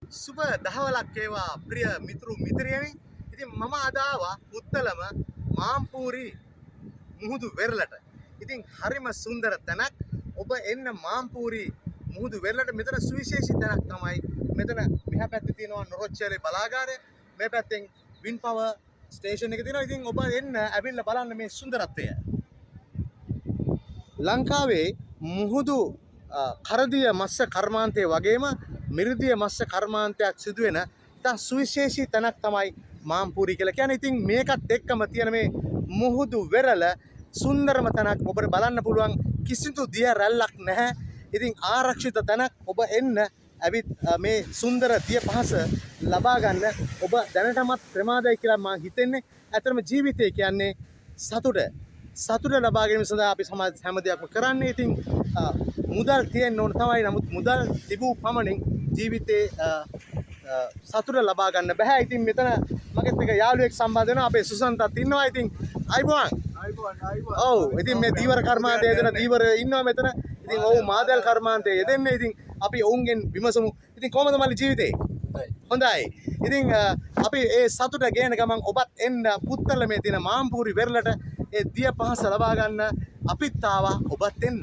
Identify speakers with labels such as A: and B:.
A: සුබ දහවලක් ඒවා ප්‍රිය මිතුරු මිත්‍රියනි. ඉතින් මම අද ආවා පුත්තලම මාම්පූරි මුහුදු වෙරළට. ඉතින් හරිම සුන්දර තැනක්. ඔබ එන්න මාම්පූරි මුහුදු වෙරළට. මෙතන සුවිශේෂී තැනක් තමයි. මෙතන මෙහා පැත්තේ තියෙනවා නොරොච්චලේ බලාගාරය. මේ පැත්තෙන් වින් පවර් ස්ටේෂන් එක තියෙනවා. ඉතින් ඔබ එන්න ඇවිල්ලා බලන්න මේ සුන්දරත්වය. ලංකාවේ මුහුදු කරදිය මත්ස්‍ය කර්මාන්තය වගේම මිරිදිය මත්ස්‍ය කර්මාන්තයක් සිදුවෙන ඉතා සුවිශේෂී තැනක් තමයි මාම්පූරි කියලා කියන්නේ. ඉතින් මේකත් එක්කම තියෙන මේ මුහුදු වෙරළ සුන්දරම තැනක්. ඔබට බලන්න පුළුවන් කිසිදු දිය රැල්ලක් නැහැ. ඉතින් ආරක්ෂිත තැනක්. ඔබ එන්න ඇවිත් මේ සුන්දර දිය පහස ලබා ගන්න. ඔබ දැනටමත් ප්‍රමාදයි කියලා මම හිතන්නේ. ඇත්තටම ජීවිතය කියන්නේ සතුට ලබා ගැනීම සඳහා අපි හැම දෙයක්ම කරන්නේ. ඉතින් මුදල් තියෙන්න ඕන තමයි. නමුත් මුදල් තිබූ පමණින් ජීවිතේ සතුට ලබා ගන්න බෑ. ඉතින් මෙතන මගෙත් එක යාළුවෙක් සම්බන්ධ වෙනවා. අපේ සුසන්තත් ඉන්නවා. ඉතින් අයිබෝන්. ඔව්. ඉතින් මේ දීවර කර්මාන්තයේ දෙන දීවර ඉන්නවා මෙතන. ඉතින් ඔව් මාදල් කර්මාන්තයේ යෙදෙන්නේ. ඉතින් අපි ඔවුන්ගෙන් විමසමු. ඉතින් කොහමද මල්ලි ජීවිතේ? හොඳයි. ඉතින් අපි ඒ සතුට ගේන ගමන් ඔබත් එන්න පුත්තලමේ තියෙන මාම්පූරි වෙරළට ඒ දිය පහස ලබා ගන්න අපිත් ආවා. ඔබත් එන්න.